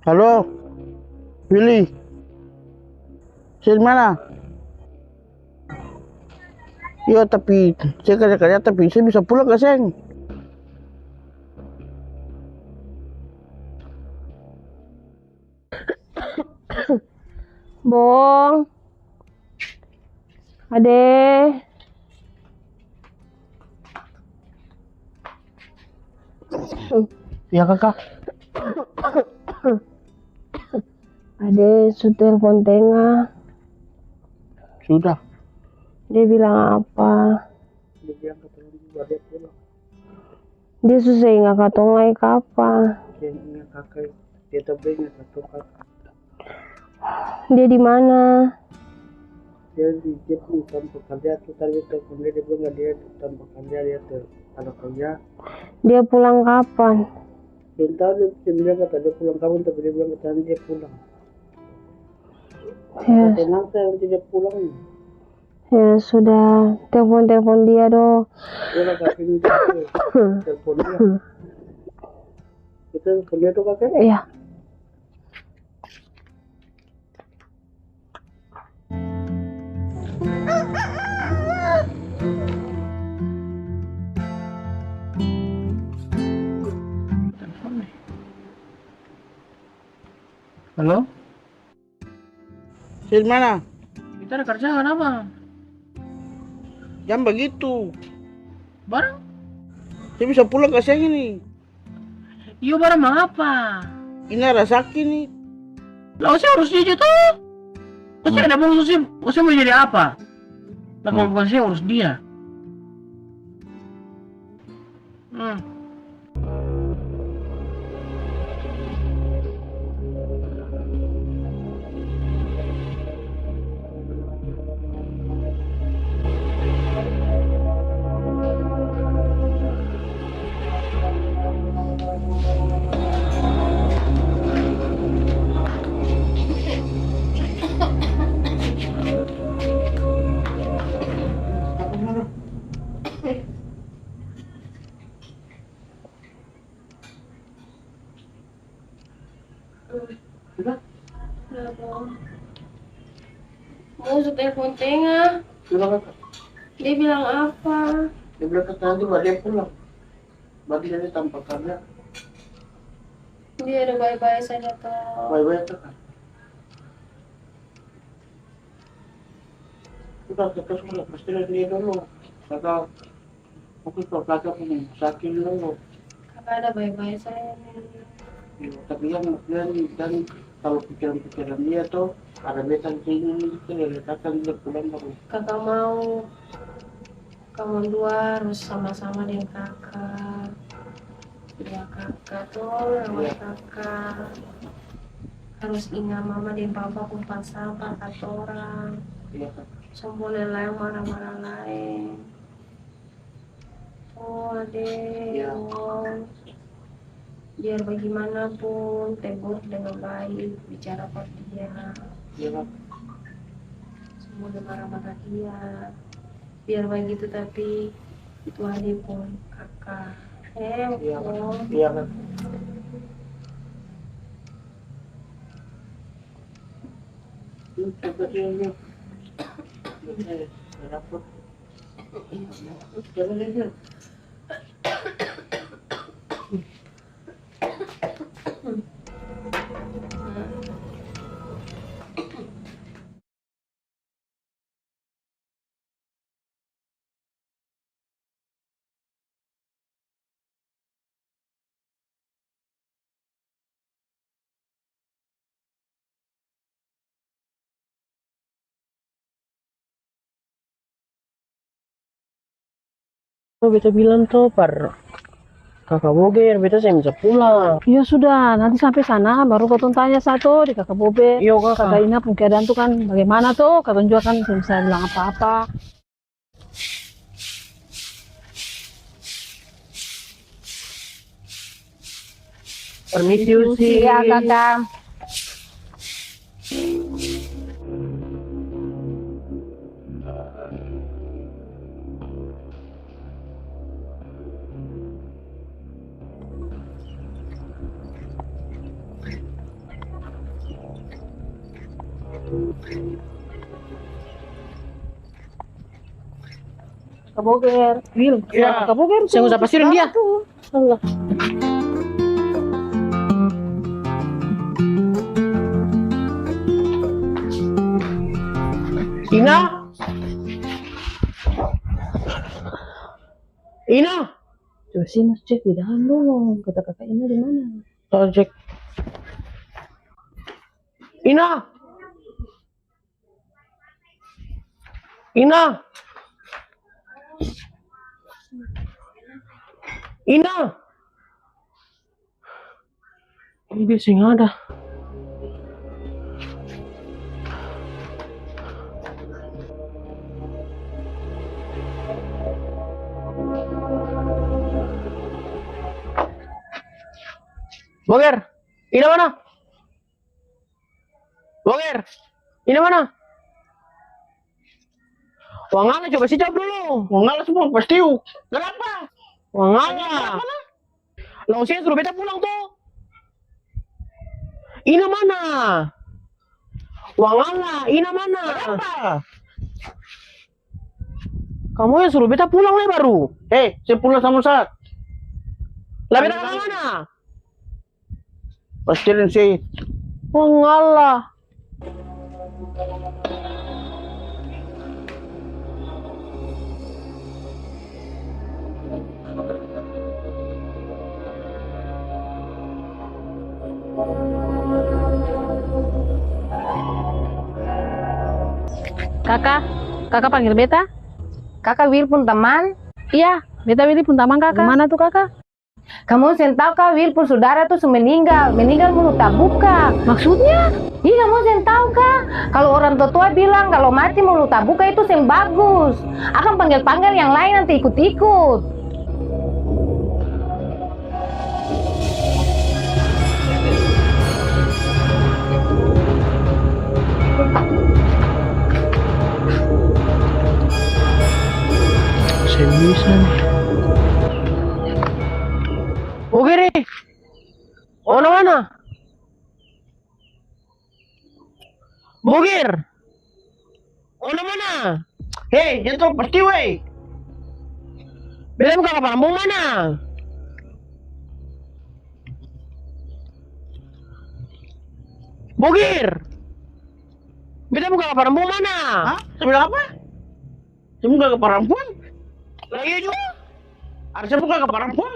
Halo, Willy. Saya di mana? Iya, tapi saya kerja-kerja, tapi saya bisa pulang gak, Seng? Bong, Ade, Iya, Kakak. Ade sudah telepon Tengah. Sudah. Dia bilang apa? Dia bilang katanya juga dia pulang. Dia susah nggak katong lagi kapan? Dia ingat kakak. Dia tahu ingat satu kakak. Dia di mana? Dia di tempat kerja. Kita lihat telepon dia bilang nggak dia di tempat kerja, dia ada kerja. Dia pulang kapan? Dia tahu dia bilang kata dia pulang kapan, tapi dia bilang katanya dia pulang. Ya, Tenang saya nanti dia pulang. ya sudah, telepon dia dong. Dia lah kakak ini telepon dia. Kita telepon dia tuh kakak. Iya. Halo? Saya di mana? Kita ada kerjaan apa? Jam begitu. Barang? Saya bisa pulang ke Seng ini. Iyo barang mengapa? Ini ada sakit nih. Lah saya harus dia tuh. Saya ada bang saya mau jadi apa? Lah kalau bukan saya urus dia. Mau sudah telepon Tengah. Sudah kakak. Dia bilang apa? Dia bilang kata nanti baru dia pulang. Berarti dia tanpa kerja. Dia ada baik-baik saja toh. Baik-baik kakak. Sudah kakak sudah pasti dia dulu. Kakak mungkin kalau kakak punya sakit dulu. Kakak ada baik-baik saya nih. Ya, tapi dan kalau pikiran-pikiran dia tuh ada beta di sini gitu dari kakak dia pulang baru. Kakak mau kamu dua harus sama-sama dengan kakak. Ya kakak tuh, nama kakak harus ingat mama dan papa kumpat sabar kata orang. Iya kakak. Semboleh lain marah-marah lain. Oh adek, Iya. biar bagaimanapun tegur dengan baik, bicara pada dia. Iya kakak. Semboleh marah-marah dia. Biar begitu tapi itu adik pun kakak. Iya Pun. kakak. Iya kakak. Kakak dia. Dapat. Jalan aja. Oh, beta bilang tuh par kakak Bober, beta saya bisa pulang. Ya sudah, nanti sampai sana baru kau tanya satu di kakak Bobe. Iya kakak. Kakak Ina pun keadaan tuh kan bagaimana tuh? Kakak juga kan belum bisa bilang apa-apa. Permisi Usi. Iya kakak. Kaboger, Will. Iya. Kaboger. Saya nggak usah pastiin dia. Allah. Ina? Ina? Coba sih mas cek di dalam dulu. Kata kakak Ina di mana? Tolong cek. Ina? Ina? Ina? Ini dia sih nggak ada. Boger, Ina mana? Boger, Ina mana? Wangala coba sih jawab dulu. Wangala semua pasti. Kenapa? Wangala. Langsung saya suruh beta pulang tuh. Ina mana? Wangala, Ina mana? Kenapa? Kamu yang suruh beta pulang lah baru. Saya pulang sama saat. Lah beta ke mana? Pastiin sih. Wangala. Kakak panggil beta? Kakak Will pun teman? Iya, beta Will pun teman kakak. Mana tuh kakak? Kamu sen tahu kak Will pun saudara tuh meninggal mulut tak buka. Maksudnya? Iya kamu sen tahu kak? Kalau orang tua bilang kalau mati mulut tak buka itu sen bagus. Akan panggil yang lain nanti ikut-ikut. Saya bisa nih. Boger nih. Mana? Boger. Mana? Hei, itu pasti weh. Beda buka kapal rambung mana? Boger. Beda buka kapal rambung mana? Hah? Saya bilang apa? Saya buka ke perempuan. Lah iya juga. Harusnya buka ke perempuan.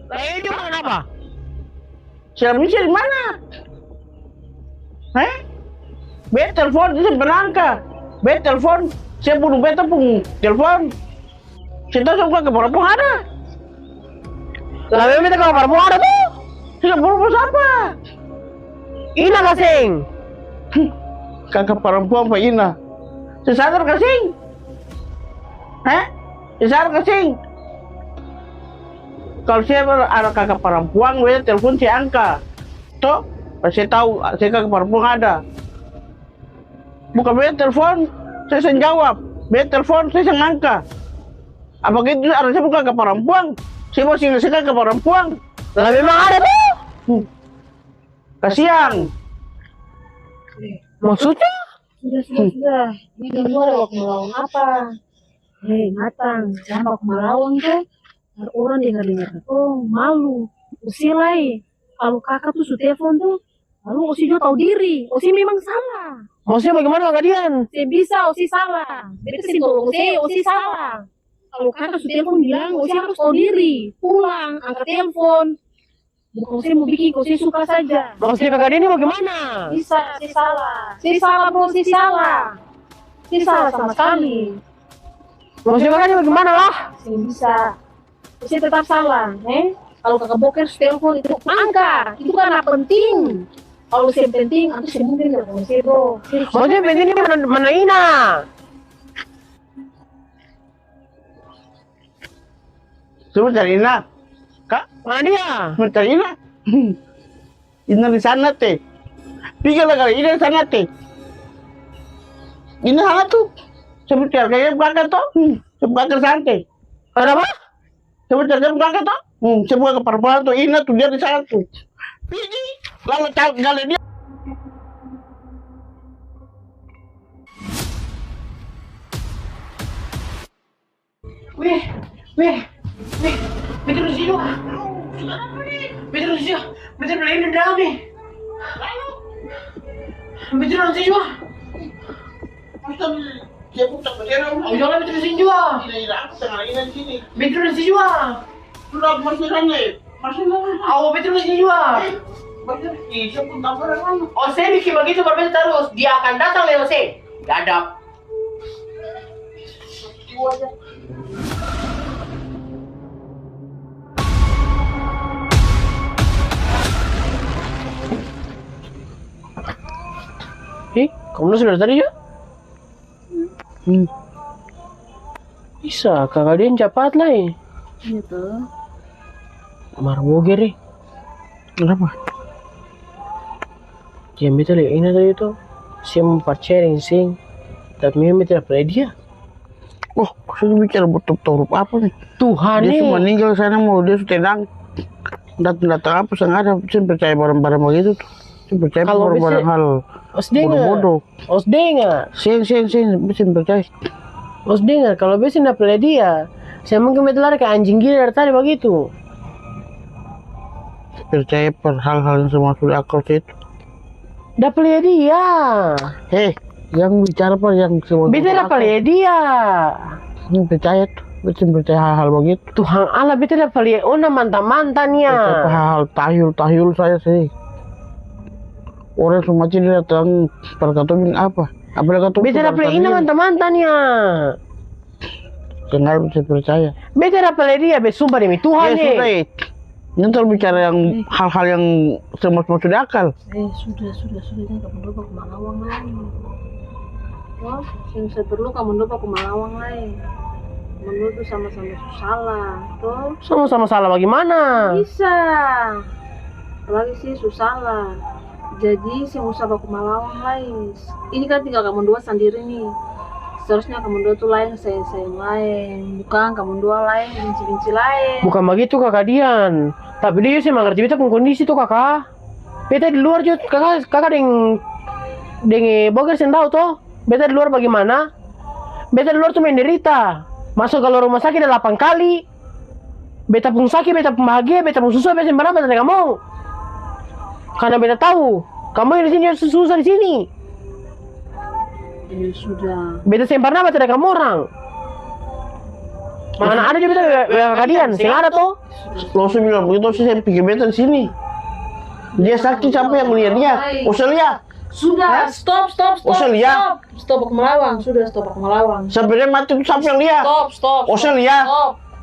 Lah iya juga kenapa? Servisnya di mana? Beta telepon itu berangka. Beta telepon, saya bunuh beta pun telepon. Saya tahu saya buka ke perempuan ada. Lah memang beta kapal rambung ada tuh. Saya perempuan siapa? Ina kasing. Kakak perempuan Pak Ina. Saya sadar kasing. Saya sadar kasing. Kalau saya ada kakak perempuan, beta telepon saya angka. Toh, saya tahu saya kakak perempuan ada. Bukan beta telepon, saya jawab. Beta telepon, saya angka. Apa gitu harusnya bukan kakak perempuan? Saya masih ngasih kakak perempuan. Lah memang ada tuh. Kasihan. Maksudnya? Sudah. Ini kamu ada waktu melawan apa? Hei, matang. Jangan waktu melawan tuh. Ada orang dengar oh malu. Usi lai. Kalau kakak tuh su telepon tuh, lalu Osi juga tahu diri. Osi memang salah. Maksudnya bagaimana kalian? Saya bisa, Osi salah. Beta sih tolong Osi salah. Kalau kakak su telepon bilang, Osi harus tahu diri. Pulang, angkat telepon. Bukan Osi mau bikin, Osi suka saja. Maksudnya kakak ini bagaimana? Bisa, si salah. Si salah bro, si salah. Si salah sama sekali. Maksudnya kakak ini bagaimana lah? Si bisa. Si tetap salah, Kalau kakak boker telepon itu angka, itu kan penting. Kalau yang penting, itu saya mungkin nggak boleh sih bro. Maksudnya penting ini mana Ina? Coba cari Ina. Kak, Mana dia? mencari Ina. Ina di sana teh. Pikirlah kali Ina di sana teh. Ina sana tuh. Coba cari kayak belakang tuh. Coba ke santai. Ada apa? Coba cari belakang tuh. Coba ke perempuan tuh. Ina tuh dia di sana tuh. Pergi. Lalu cari dia. Betul nanti juga. Masa dia putar bendera. Oh jangan betul sini juga. Tidak, aku tengah ini di sini. Betul nanti juga. Sudah masih rame. Masih rame. Oh betul sini juga. Masih bisa putar barang. Ose bikin begitu berbeda terus. Dia akan datang lewat Ose. Gadap. Wajah. Kamu sudah tadi ya? Bisa, kakak dia cepat lah ya. Gitu. Marmoger ya. Kenapa? Dia betul ya, ini tadi itu. Saya mau sharing sing. Tapi memang tidak pada dia. Oh, saya bicara betul-betul apa nih? Tuhan Dia nih. cuma meninggal sana mau dia sudah tenang. Datang apa sengaja. Saya percaya barang-barang begitu tuh. Saya percaya Kalau barang-barang bisa- hal Os dengar. bodoh-bodoh. Os dengar. Sen, bisa percaya. Os dengar. Kalau bisa tidak pada dia. Saya mungkin betul lari ke anjing gila dari tadi begitu. Percaya per hal-hal yang semua sudah akal itu. Dah pelih dia. Hei, yang bicara apa yang semua Beta dah pelih dia. Yang percaya tuh. Bisa percaya hal-hal begitu. Tuhan Allah beta dah pelih. Una mantan-mantannya. Percaya hal-hal tahil saya sih. Orang semua tidak datang perkatakan apa? Apalagi kata Beta dah pelih ina mantan-mantannya. Sengaja bisa percaya. Beta dah pelih dia. Besumpah demi Tuhan Ya nih. sudah, ini terbicara yang hal-hal yang semua sudah akal. Sudah jangan kamu lupa ke Malawang lain. Oh, yang saya perlu kamu lupa ke Malawang lain. Menurut sama-sama salah, toh Sama-sama salah bagaimana? bisa. Apalagi sih salah. Jadi si Musa baku Malawang lain. Ini kan tinggal kamu dua sendiri nih. Seharusnya kamu dua tuh lain, sayang lain. Bukan kamu dua lain, benci-benci lain. Bukan begitu kakak Dian. Tapi dia sih mengerti beta pun kondisi tuh kakak. Beta di luar juga kakak deng boger sen tahu toh. Beta di luar bagaimana? Beta di luar tuh menderita. Masuk kalau rumah sakit 8 kali. Beta pun sakit, beta pun bahagia, beta pun susah, beta sembarang beta tidak mau. Karena beta tahu kamu yang di sini susah di sini. Ya sudah. Beta sembarang beta tidak kamu orang. Mana ada juga beta kakak Dian, sing ada toh. Langsung bilang begitu sih saya pikir beta di sini. Dia sakit siapa yang melihat dia? Australia. Sudah, stop. Australia. Stop aku melawang, sudah stop aku melawang. Sampai dia mati itu siapa yang lihat? Stop. Australia.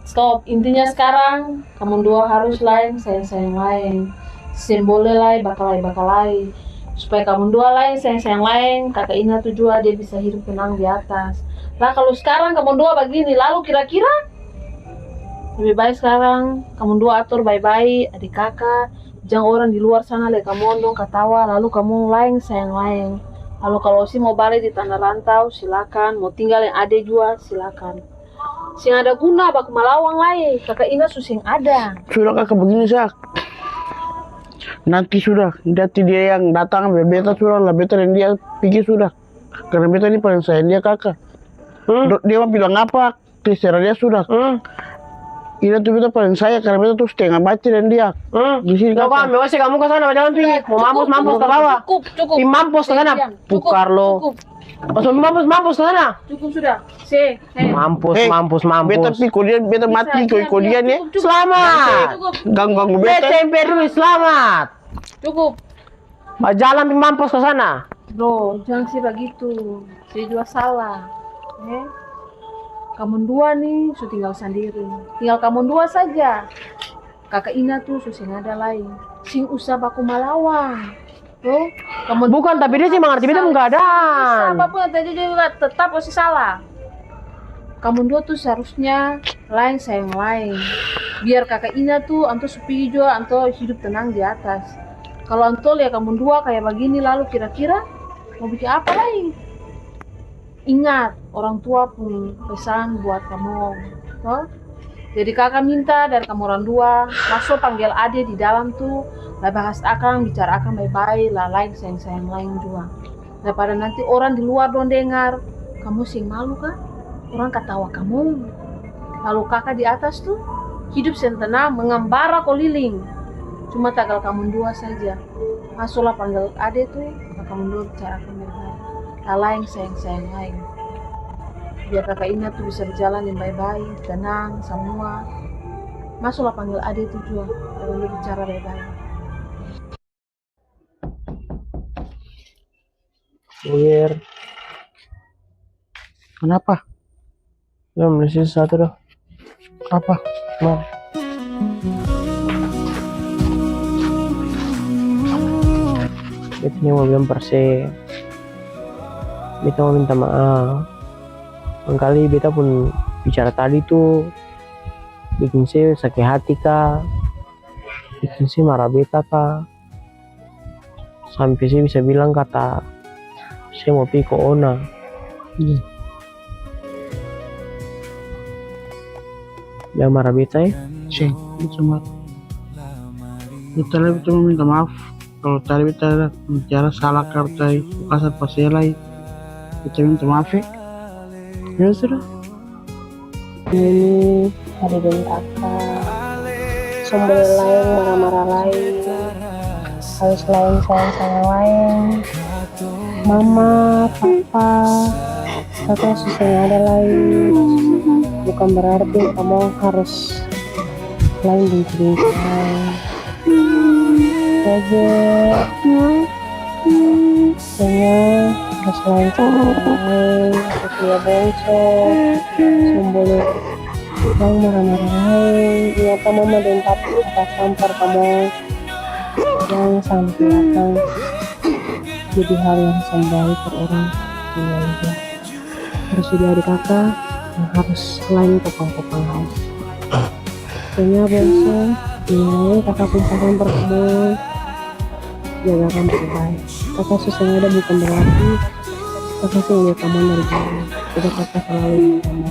Stop. Intinya sekarang kamu dua harus lain, sayang lain. Boleh lain, bakal lain. Supaya kamu dua lain, sayang lain. Kakak Ina tuh juga dia bisa hidup tenang di atas. Lah kalau sekarang kamu dua begini, lalu kira-kira lebih baik sekarang kamu dua atur baik-baik, adik kakak. Jangan orang di luar sana lihat kamu ondong ketawa, lalu kamu lain sayang lain. Lalu kalau si mau balik di tanah rantau, silakan. Mau tinggal yang ada juga, silakan. Sing ada guna bak Malawang lain, kakak Ina susing ada. Sudah kakak begini Sak. Nanti sudah, nanti dia yang datang, beta sudah lah, beta dan dia pergi sudah. Karena beta ini paling sayang dia kakak. Dia mau bilang apa, terserah dia sudah. Ini tuh beta paling sayang karena beta tuh setengah mati dan dia. Di sini Lo kan, mewah sih kamu ke sana jalan pergi. Mau mampus ke bawah. Cukup. Mampus ke sana. Pukar lo. Masuk mampus ke sana. Cukup sudah. Mampus. Beta pikir dia, beta mati kau dia nih. Selamat. Ganggu Beta beta. dulu selamat. Cukup. Jalan mampus ke sana. Bro, jangan sih begitu. Saya juga salah. Kamu dua nih, su tinggal sendiri. Tinggal kamu dua saja. Kakak Ina tuh susah ada lain. Sing usah baku Malawang. Tuh, kamu Bukan, tapi dia sih mengerti beta keadaan. apapun yang terjadi juga tetap masih salah. Kamu dua tuh seharusnya lain sayang lain. Biar kakak Ina tuh anto sepi juga, anto hidup tenang di atas. Kalau anto lihat kamu dua kayak begini lalu kira-kira mau bikin apa lagi? Ingat, orang tua pun pesan buat kamu. Toh? Jadi kakak minta dari kamu orang dua, masuk panggil ade di dalam tuh, lah bahas akang, bicara akang baik-baik, lah lain sayang-sayang lain juga. Daripada nanti orang di luar dong dengar, kamu sing malu kan? Orang ketawa kamu. Lalu kakak di atas tuh, hidup sentenang, mengembara keliling. Cuma tagal kamu dua saja. Masuklah panggil ade tuh, kakak mundur bicarakan baik-baik. Tak lain sayang-sayang lain. Biar kakak ingat tuh bisa berjalan yang baik-baik, tenang, semua. Masuklah panggil ade tuh juga, kakak mundur bicara baik-baik. Wir, Kenapa? belum nulis sesuatu dong. Apa? Nah, ini mau bilang perse. Beta mau minta maaf. Kali beta pun bicara tadi tuh bikin saya sakit hati kah, bikin saya marah beta kah, sampai saya bisa bilang kata saya mau pergi ke Ona. Yang marah beta ya. Ceng, cuma kita cuma minta maaf kalau tadi kita bicara salah kartai kasar paselai, kita minta maaf ya. Ya sudah. Ini ada dan kakak, sumber lain marah-marah lain, harus lain sayang-sayang lain, mama, papa, kakak susahnya ada lain, bukan berarti kamu harus lain bingkai aja, kayaknya harus lain lain, terus dia bonsor, sumber yang marah-marah lain, ternyata mama dan papi pas tampar kamu yang sampai akan jadi hal yang sembaik ke orang tua aja. Harus jadi adik kakak yang harus lain kopang-kopang lain. Kayaknya bonsor, ini kakak kumpulkan kamu, jaga kamu baik. Kakak susahnya ada bukan berarti kakak sih kamu dari dulu. Udah kakak selalu kamu.